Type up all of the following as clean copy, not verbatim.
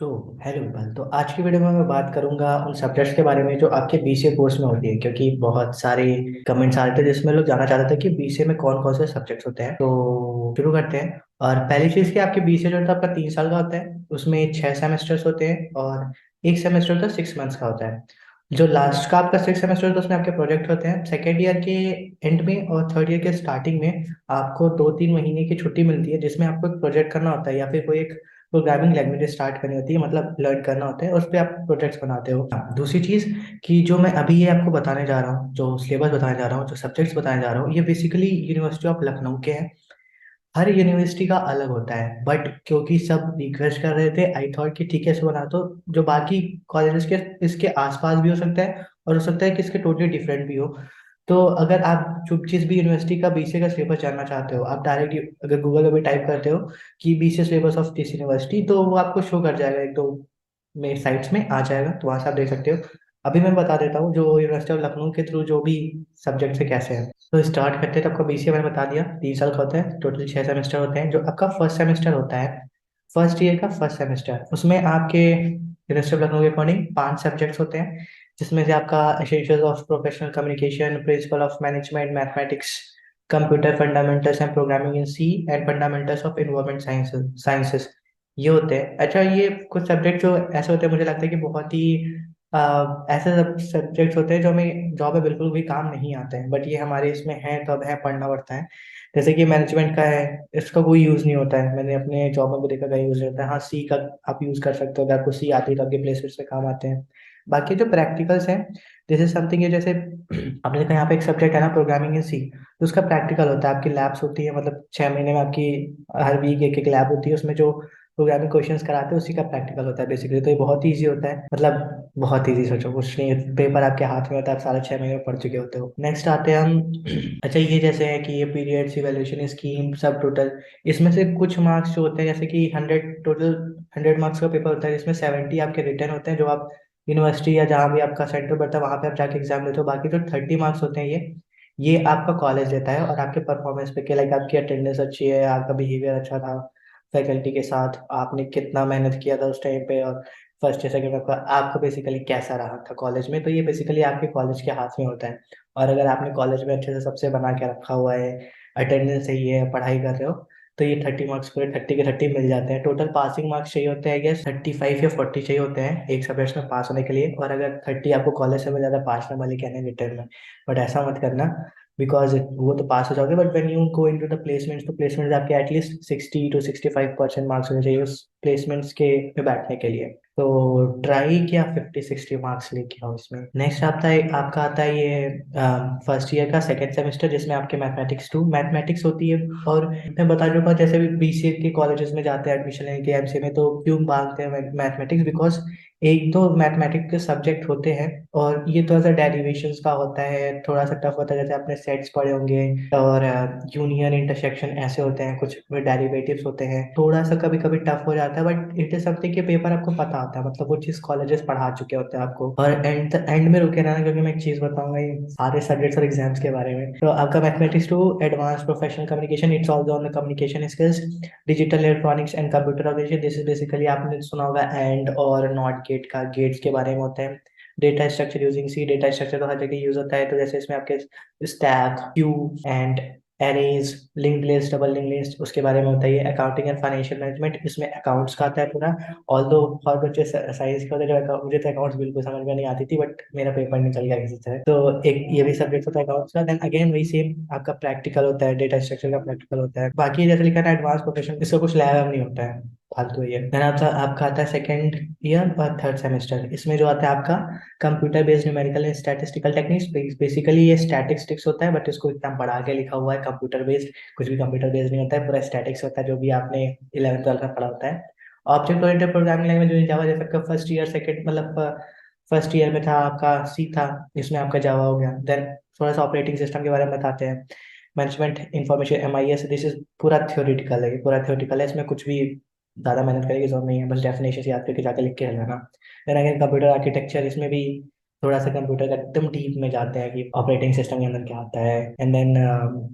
तो हेलो विपल। तो आज की वीडियो में मैं बात करूंगा उन सब्जेक्ट्स के बारे में जो आपके बीसीए कोर्स में होती है, क्योंकि बहुत सारे कमेंट्स आ रहे थे जिसमें लोग जानना चाहते थे कि बीसीए में कौन कौन से सब्जेक्ट्स होते हैं। तो शुरू करते हैं। और पहली चीज़ कि आपके बीसीए जो होता है आपका 3 साल का होता है, उसमें 6 सेमेस्टर्स होते हैं और एक सेमेस्टर होता है 6 मंथ्स का होता है। जो लास्ट का आपका 6 सेमेस्टर होता है उसमें आपके प्रोजेक्ट होते हैं सेकेंड ईयर के एंड में, और थर्ड ईयर के स्टार्टिंग में आपको 2-3 महीने की छुट्टी मिलती है जिसमें आपको एक प्रोजेक्ट करना होता है या फिर कोई एक प्रोग्रामिंग लैंग्वेज स्टार्ट करनी होती है, मतलब लर्न करना होता है, उस पर आप प्रोजेक्ट्स बनाते हो। हाँ, दूसरी चीज़ कि जो मैं अभी ये आपको बताने जा रहा हूँ, जो सिलेबस बताने जा रहा हूँ, जो सब्जेक्ट्स बताने जा रहा हूँ, ये बेसिकली यूनिवर्सिटी ऑफ लखनऊ के हैं। हर यूनिवर्सिटी का अलग होता है, बट क्योंकि सब रिक्वेस्ट कर रहे थे आई थॉट कि ठीक है इसको बना दो। जो बाकी कॉलेजेस के इसके आसपास भी हो सकता है और हो सकता है कि इसके टोटली डिफरेंट भी हो। तो अगर आप जो जिस भी यूनिवर्सिटी का बीसीए का सिलेबस जानना चाहते हो, आप डायरेक्ट अगर गूगल पे भी टाइप करते हो कि BCA syllabus of this university, तो वो आपको शो कर जाएगा, एक दो मेरे साइट्स में आ जाएगा, तो वहाँ से आप देख सकते हो। अभी मैं बता देता हूँ जो यूनिवर्सिटी ऑफ लखनऊ के थ्रू जो भी सब्जेक्ट है कैसे हैं। तो स्टार्ट करते हैं। तो आपका बीसीए मैंने बता दिया 3 साल का होता है, टोटल 6 सेमेस्टर होते हैं। जो आपका फर्स्ट सेमेस्टर होता है, फर्स्ट ईयर का फर्स्ट सेमेस्टर, उसमें आपके यूनिवर्सिटी ऑफ लखनऊ के अकॉर्डिंग 5 सब्जेक्ट्स होते हैं, जिसमें से आपका essentials of professional communication, principle of management, mathematics, computer fundamentals and programming in C, and fundamentals of environment sciences, ये होते हैं। अच्छा, ये कुछ सब्जेक्ट जो ऐसे होते हैं, मुझे लगता है कि बहुत ही ऐसे सब्जेक्ट्स होते हैं जो हमें जॉब में बिल्कुल भी काम नहीं आते हैं, बट ये हमारे इसमें है तो अब है, पढ़ना पड़ता है। जैसे कि मैनेजमेंट का है, इसका कोई यूज़ नहीं होता है, मैंने अपने जॉब में भी देखा कहीं यूज़ नहीं होता है। हाँ, सी का आप यूज़ कर सकते हो, अगर आपको सी आती है तो आपके प्लेसमेंट्स में काम आते हैं। बाकी जो प्रैक्टिकल्स हैं, दिस इज समथिंग है, जैसे आपने देखा यहाँ पे एक सब्जेक्ट है ना, प्रोग्रामिंग इन सी, तो उसका प्रैक्टिकल होता है, आपकी लैब्स होती है, मतलब 6 महीने में आपकी हर वीक एक एक लैब होती है, उसमें जो प्रोग्रामिंग क्वेश्चंस कराते हैं उसी का प्रैक्टिकल होता है बेसिकली। तो ये बहुत ईजी होता है, मतलब बहुत ईजी, सोचो कुछ नहीं, पेपर आपके हाथ में होता है, आप सारे 6 महीने में पढ़ चुके होते हो। नेक्स्ट आते हैं हम। अच्छा, ये जैसे है कि ये पीरियड्स, इवैल्यूएशन स्कीम, सब टोटल, इसमें से कुछ मार्क्स जो होते हैं, जैसे कि 100 मार्क्स का पेपर होता है, जिसमें 70 आपके रिटर्न होते हैं, जो आप यूनिवर्सिटी या जहाँ भी आपका सेंटर पड़ता है वहाँ पे आप जाके एग्जाम देते हो। बाकी जो 30 मार्क्स होते हैं, ये आपका कॉलेज देता है, और आपके परफॉर्मेंस पे कि लाइक आपकी अटेंडेंस अच्छी है, आपका बिहेवियर अच्छा था फैकल्टी के साथ, आपने कितना मेहनत किया था उस टाइम पे, और फर्स्ट या सेकंड आपका आपका बेसिकली कैसा रहा था कॉलेज में। तो ये बेसिकली आपके कॉलेज के हाथ में होता है। और अगर आपने कॉलेज में अच्छे से सबसे बना के रखा हुआ है, अटेंडेंस सही है, पढ़ाई कर रहे हो, तो ये 30 मार्क्स पूरे 30 के 30 मिल जाते हैं। टोटल पासिंग मार्क्स चाहिए होते हैं, गेस 35 या 40 चाहिए होते हैं एक सब्जेक्ट में पास होने के लिए। और अगर 30 आपको कॉलेज से मिल जाता है पास में, वाले कहने रिटर्न में, बट ऐसा मत करना, बिकॉज वो तो पास हो जाओगे, but when you go into the placements, तो प्लेसमेंट्स आपके एटलीस्ट 60 to 65% मार्क्स होने चाहिए उस प्लेसमेंट्स के पे बैठने के लिए। तो ट्राई किया 50-60 मार्क्स लेके आओ इसमें। नेक्स्ट आता है आपका, आता है ये फर्स्ट ईयर का सेकेंड सेमेस्टर, जिसमें आपके मैथमेटिक्स 2 मैथमेटिक्स होती है। और मैं बता दूंगा, जैसे भी बीसीए के कॉलेजेस में जाते हैं एडमिशन लेने के एमसीए में, तो क्यों मांगते हैं मैथमेटिक्स, बिकॉज एक तो मैथमेटिक्स के सब्जेक्ट होते हैं, और ये थोड़ा सा डेरिवेशंस का होता है, थोड़ा सा टफ होता है, जैसे आपने सेट्स पढ़े होंगे, और यूनियन इंटरसेक्शन ऐसे होते हैं, कुछ डेरिवेटिव्स होते हैं, थोड़ा सा कभी कभी टफ हो जाता है, बट इट इज समथिंग के पेपर आपको पता होता है, मतलब वो चीज कॉलेजेस पढ़ा चुके होते हैं आपको। और एंड में रुके रहना, क्योंकि मैं एक चीज बताऊंगा ये सारे सब्जेक्ट्स और एग्जाम्स के बारे में। तो आपका mathematics 2 advance professional communication, it's also on the communication skills, digital electronics and computer organisation, this is basically आपने सुना होगा एंड और नॉट गेट का, गेट्स के बारे में होते हैं। Data structure using C, data structure तो हर जगह यूज होता है, तो जैसे इसमें आपके stack, Q and arrays, linked list, double link list, उसके बारे में होता है। अकाउंटिंग एंड फाइनेंशियल मैनेजमेंट, इसमें अकाउंट्स का आता है पूरा। ऑल्दो बहुत बच्चे साइंस के होते हैं, जो मुझे तो अकाउंट्स बिल्कुल समझ में नहीं आती थी, बट मेरा पेपर निकल गया किसी तरह। तो एक ये भी सब्जेक्ट होता है अकाउंट्स का। देन अगेन वही सेम आपका प्रैक्टिकल होता है, डेटा स्ट्रक्चर का प्रैक्टिकल होता है। बाकी जैसे लिखा है एडवांस प्रोफेशनल, इसका कुछ लैब नहीं होता है, फालतू है ये। देन आपका आपका आता है सेकंड ईयर और थर्ड सेमेस्टर, इसमें जो आता है आपका computer based numerical and statistical techniques. Basically ये स्टैटिस्टिक्स होता है, बट इसको इतना बढ़ा के लिखा हुआ है कंप्यूटर बेस्ड। कुछ भी कंप्यूटर बेस्ड नहीं होता है, पूरा स्टैटिक्स होता है, जो भी आपने 11th 12th में पढ़ा होता है। ऑब्जेक्ट ओरिएंटेड प्रोग्रामिंग लैंग्वेज जो जावा, जैसे आपका फर्स्ट ईयर सेकंड, मतलब फर्स्ट ईयर में था आपका सी था, इसमें आपका जावा हो गया। देन थोड़ा सा ऑपरेटिंग सिस्टम के बारे में बताते हैं। Management information, MIS, this is पूरा थ्योरेटिकल है, पूरा थ्योरेटिकल है, इसमें कुछ भी ज़्यादा मेहनत करने की जरूरत नहीं है, बस डेफिनेशन याद करके जाकर लिख के जाना। देन अगेन कंप्यूटर आर्किटेक्चर, इसमें भी थोड़ा सा कंप्यूटर का एकदम डीप में जाते हैं कि ऑपरेटिंग सिस्टम के अंदर क्या आता है। एंड देन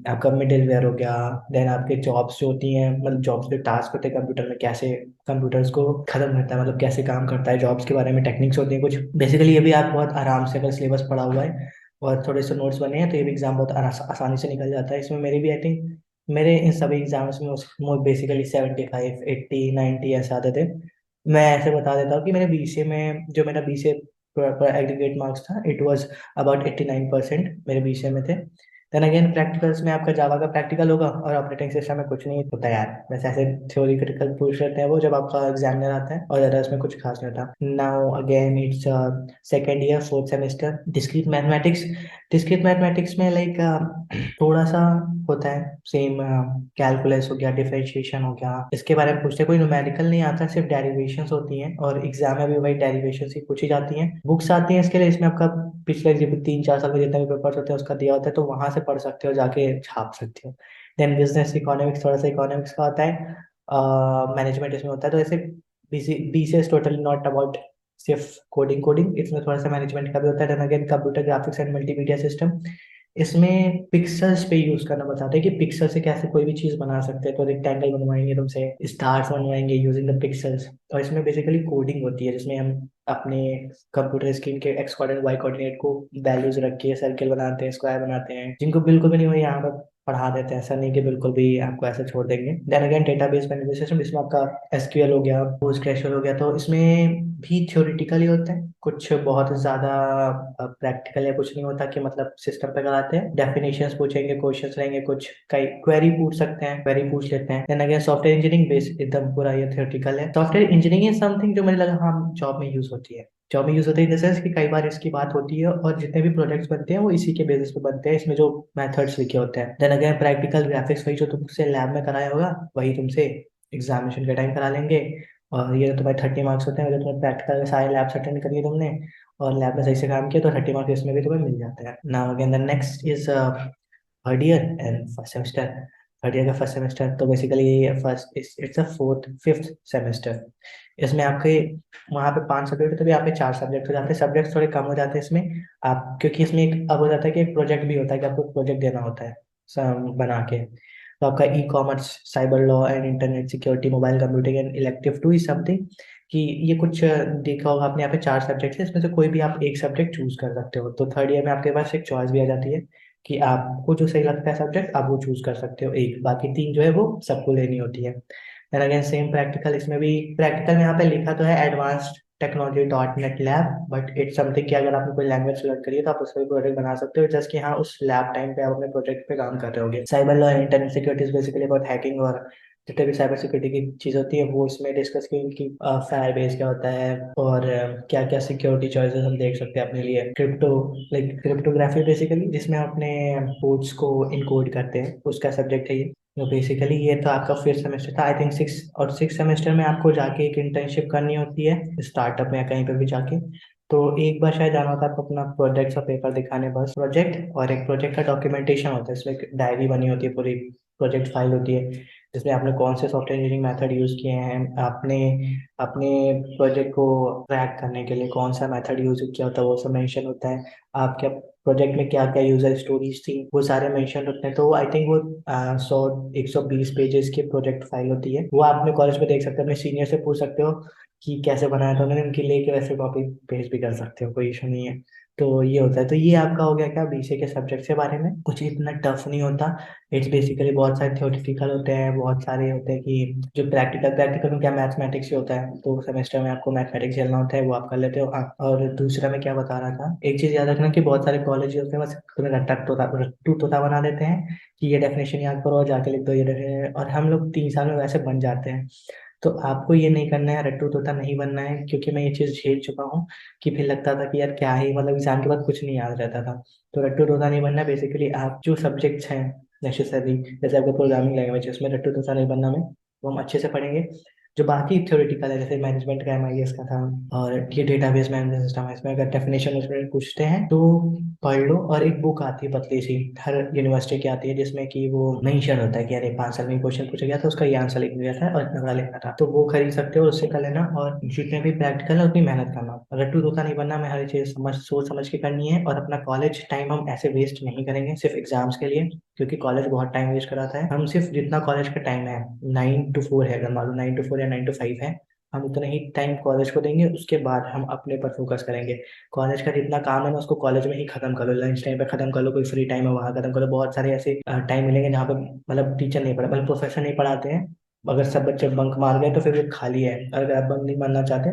आपका मिडिल वेयर हो गया। देन आपके जॉब्स जो होती हैं, मतलब जॉब्स के टास्क होते हैं कंप्यूटर में, कैसे कंप्यूटर्स को खत्म करता है, मतलब कैसे काम करता है, जॉब्स के बारे में टेक्निक्स होती हैं कुछ। बेसिकली ये भी आप बहुत आराम से, अगर सिलेबस पढ़ा हुआ है और थोड़े से नोट्स बने हैं, तो ये भी एग्जाम बहुत आसानी से निकल जाता है। इसमें मेरी भी आई थिंक, मेरे इन सभी एग्जाम्स में बेसिकली 75 80 90 ऐसे आते थे। मैं ऐसे बता देता हूँ कि मेरे बीसीए में, जो मेरा बीसीए पर एग्रीगेट मार्क्स था, इट वाज अबाउट 89% मेरे बीसीए में थे। देन अगेन प्रैक्टिकल्स में आपका जावा का प्रैक्टिकल होगा, और ऑपरेटिंग सिस्टम में कुछ नहीं होता यार, वैसे ऐसे थ्योरी क्रिटिकल पूछ लेते हैं वो जब आपका एग्जामिनर आता है, और ज़्यादा इसमें कुछ खास नहीं होता। Now again it's second year fourth semester, discrete mathematics. Discrete mathematics में लाइक थोड़ा सा होता है सेम, कैलकुलस हो गया, डिफरेंशिएशन हो गया, इसके बारे में पूछते हैं। कोई न्यूमेरिकल नहीं आता, सिर्फ डेरिवेशंस होती हैं, और एग्जाम में भी वही डेरिवेशंस ही पूछी जाती हैं। बुक्स आती हैं इसके लिए, इसमें आपका पिछले जो 3 4 साल के जितने भी पेपर्स होते हैं उसका दिया होता है, तो वहां से पढ़ सकते हो, जाके छाप सकते हो। देन बिजनेस इकोनॉमिक्स, थोड़ा सा इकोनॉमिक्स का होता है। मैनेजमेंट इसमें होता है, तो ऐसे BCA is totally not about सिर्फ कोडिंग कोडिंग, इसमें थोड़ा सा मैनेजमेंट का भी होता है। Then again computer graphics and multimedia system, इसमें पिक्सल्स पे यूज करना बताते हैं कि पिक्सल से कैसे कोई भी चीज बना सकते हैं। तो रेक्टेंगल बनवाएंगे तुमसे, स्टार्स बनवाएंगे यूजिंग द पिक्सल्स। और इसमें बेसिकली कोडिंग होती है, जिसमें हम अपने कंप्यूटर स्क्रीन के एक्स कोऑर्डिनेट वाई कोऑर्डिनेट को वैल्यूज रख के सर्कल बनाते हैं, स्क्वायर बनाते हैं, जिनको बिल्कुल भी नहीं हो यहाँ पर पढ़ा देते हैं। ऐसा नहीं कि बिल्कुल भी आपको ऐसे छोड़ देंगे। Then again database management system, जिसमें आपका एसक्यूएल हो गया, पोस्टग्रेसक्यूएल हो गया, तो इसमें भी थ्योरेटिकल ही होता है, कुछ बहुत ज्यादा प्रैक्टिकल या कुछ नहीं होता कि मतलब सिस्टम पे कराते हैं। डेफिनेशंस पूछेंगे, क्वेश्चंस रहेंगे, कुछ कई क्वेरी पूछ सकते हैं, क्वेरी पूछ लेते हैं। Then again software engineering base एकदम पूरा ये थ्योरेटिकल है। सॉफ्टवेयर इंजीनियरिंग इज समथिंग जो मुझे लगा हाँ जॉब में यूज होती है। जॉब में यूज होती है इन द सेंस कि कई बार इसकी बात होती है, और जितने भी प्रोजेक्ट्स बनते हैं वो इसी के बेसिस पे बनते हैं, इसमें जो मेथड्स लिखे होते हैं। देन अगेन प्रैक्टिकल ग्राफिक्स, वही जो तुमसे लैब में कराया होगा वही तुमसे एग्जामिनेशन के टाइम करा लेंगे। और ये तो तुम्हारे 30 मार्क्स होते हैं, अगर तुम्हें प्रैक्टिकल सारे लैब्स अटेंड करिए तुमने और लैब में सही से काम किया, तो 30 मार्क्स इसमें भी तुम्हें मिल जाता है। Now again the next is third year and first semester. Third year का फर्स्ट सेमेस्टर, तो basically first it's a fourth fifth semester. इसमें आपके वहाँ पे 5 सब्जेक्ट होते हैं, यहाँ पे 4 सब्जेक्ट हो जाते हैं। सब्जेक्ट थोड़े कम हो जाते हैं इसमें, आप क्योंकि इसमें एक अब हो जाता है कि एक प्रोजेक्ट भी होता है कि आपको प्रोजेक्ट देना होता है बना के। तो आपका e commerce, cyber law and internet security, mobile computing and elective two is something, कि ये कुछ देखा होगा आपने, यहाँ पे 4 सब्जेक्ट है, इसमें से कोई भी आप एक सब्जेक्ट चूज कर सकते हो। तो थर्ड ईयर में आपके पास एक चॉइस भी आ जाती है कि आपको जो सही लगता है सब्जेक्ट आप वो चूज कर सकते हो, एक बाकी 3 जो है वो सबको लेनी होती है। देन अगेन सेम प्रैक्टिकल, इसमें भी प्रैक्टिकल में यहाँ पे लिखा तो है advanced technology dot net lab, but it's something कि अगर आपने कोई लैंग्वेज सेलेक्ट करी है तो आप उसका भी प्रोजेक्ट बना सकते हो, जस्ट कि हाँ उस लैब टाइम पे आप अपने प्रोजेक्ट पे काम कर रहे होगे। Cyber law and internet security is basically about hacking, और जितने भी साइबर सिक्योरिटी की चीज होती है वो इसमें डिस्कस की, उनकी फायर बेस क्या होता है, और क्या क्या सिक्योरिटी चॉइसेस हम देख सकते हैं अपने लिए। क्रिप्टो, लाइक क्रिप्टोग्राफी बेसिकली, जिसमें हम अपने कोड्स को इनकोड करते हैं, उसका सब्जेक्ट है ये। तो बेसिकली ये तो आपका फिफ्थ सेमेस्टर था आई थिंक। सिक्स सेमेस्टर में आपको जाके एक इंटर्नशिप करनी होती है स्टार्टअप में या कहीं पे भी जाके। तो एक बार शायद जाना होता है आपको अपना प्रोजेक्ट और पेपर दिखाने, बस प्रोजेक्ट और एक प्रोजेक्ट का डॉक्यूमेंटेशन होता है, इसमें एक डायरी बनी होती है, पूरी प्रोजेक्ट फाइल होती है, जिसमें आपने कौन से सॉफ्टवेयर इंजीनियरिंग मेथड यूज किए हैं, आपने अपने प्रोजेक्ट को ट्रैक करने के लिए कौन सा मेथड यूज किया होता है वो सब मेंशन होता है। आपके प्रोजेक्ट में क्या क्या यूजर स्टोरीज थी वो सारे मेंशन होते हैं। तो आई थिंक वो 100 120 पेजेस की प्रोजेक्ट फाइल होती है, वो आप अपने कॉलेज में देख सकते हो, अपने सीनियर से पूछ सकते हो कि कैसे बनाया था उन्होंने, उनकी लेके वैसे कॉपी पेस्ट भी कर सकते हो, कोई इशू नहीं है। तो ये होता है। तो ये आपका हो गया क्या बीसीए के सब्जेक्ट के बारे में, कुछ इतना टफ नहीं होता। इट्स बेसिकली बहुत सारे थ्योरेटिकल होते हैं, बहुत सारे होते हैं कि जो प्रैक्टिकल प्रैक्टिकल में क्या मैथमेटिक्स ही होता है, तो सेमेस्टर में आपको मैथमेटिक्स झेलना होता है, वो आप कर लेते हो। और दूसरा मैं क्या बता रहा था, एक चीज याद रखना कि बहुत सारे कॉलेज होते हैं बस तुम्हें रट्टू तोता बना देते हैं कि ये डेफिनेशन याद करो और जाके लिख दो ये definition, और हम लोग 3 साल में वैसे बन जाते हैं। तो आपको ये नहीं करना है, रट्टू तोता नहीं बनना है, क्योंकि मैं ये चीज़ झेल चुका हूँ कि फिर लगता था कि यार क्या ही, मतलब एग्जाम के बाद कुछ नहीं याद रहता था। तो रट्टू तोता नहीं बनना, बेसिकली आप जो सब्जेक्ट्स हैं नेसेसरी, जैसे आपका प्रोग्रामिंग लैंग्वेज है उसमें रट्टू तोता नहीं बनना में, वो हम अच्छे से पढ़ेंगे। जो बाकी थ्योरेटिकल है जैसे मैनेजमेंट का MIS का था और ये डेटाबेस मैनेजमेंट सिस्टम है, इसमें अगर डेफिनेशन उसमें पूछते हैं तो पढ़ लो। और एक बुक आती है पतली सी, हर यूनिवर्सिटी की आती है, जिसमें कि वो मेंशन होता है कि अरे 5 साल में क्वेश्चन पूछा गया था, उसका ये आंसर लिख दिया था और इतना बड़ा लिखना था, तो वो खरीद सकते हो, उससे कर लेना। और जितने भी प्रैक्टिकल है उतनी मेहनत करना, रट्टू धोखा नहीं बनना, मैं हर चीज सोच समझ के करनी है। और अपना कॉलेज टाइम हम ऐसे वेस्ट नहीं करेंगे सिर्फ एग्जाम्स के लिए, क्योंकि कॉलेज बहुत टाइम वेस्ट कराता है। हम सिर्फ जितना कॉलेज का टाइम है 9 to 4 है, अगर मान लो 9 to 4 या 9 to 5 है, हम उतना ही टाइम कॉलेज को देंगे, उसके बाद हम अपने पर फोकस करेंगे। कॉलेज का जितना काम है ना उसको कॉलेज में ही खत्म कर लो, लंच टाइम पे खत्म कर लो, कोई फ्री टाइम है वहाँ खत्म कर लो। बहुत सारे ऐसे टाइम मिलेंगे जहाँ पे मतलब टीचर नहीं पढ़ा, मतलब प्रोफेसर नहीं पढ़ाते हैं। अगर सब बच्चे बंक मार गए तो फिर वो खाली है। और अगर आप बंक नहीं मारना चाहते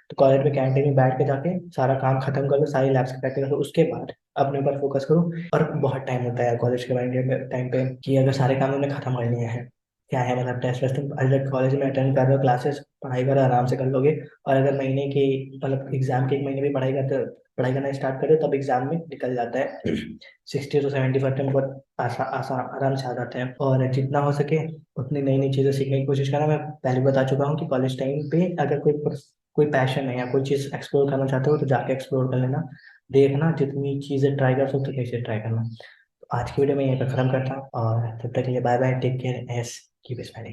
तो कॉलेज में कैंटीन में बैठ के जाके सारा काम खत्म कर लो, सारी लैब्स की प्रैक्टिस करो, उसके बाद अपने ऊपर फोकस करो। और बहुत टाइम होता है कॉलेज के टाइम पे कि अगर सारे काम उन्हें खत्म कर लिए हैं, क्या है मतलब टेस्ट वेस्ट, तुम अगर कॉलेज में अटेंड कर रहे हो क्लासेस, पढ़ाई करो आराम से कर लोगे। और अगर महीने की मतलब एग्जाम के एक महीने भी पढ़ाई करना स्टार्ट करो तब एग्जाम में निकल जाता है 60 to 70% बहुत आसान आराम से आ जाते हैं। और जितना हो सके उतनी नई नई चीज़ें सीखने की कोशिश करना। मैं पहले बता चुका हूँ कि कॉलेज टाइम पे अगर कोई पैशन है या कोई चीज़ एक्सप्लोर करना चाहते हो तो जाके एक्सप्लोर कर लेना, देखना जितनी चीज़ें ट्राई कर सकते हो कैसे ट्राई करना। तो आज की वीडियो में यहीं पर खत्म करता हूँ और तब तक के लिए बाय बाय, टेक केयर, एस कीप स्माइलिंग।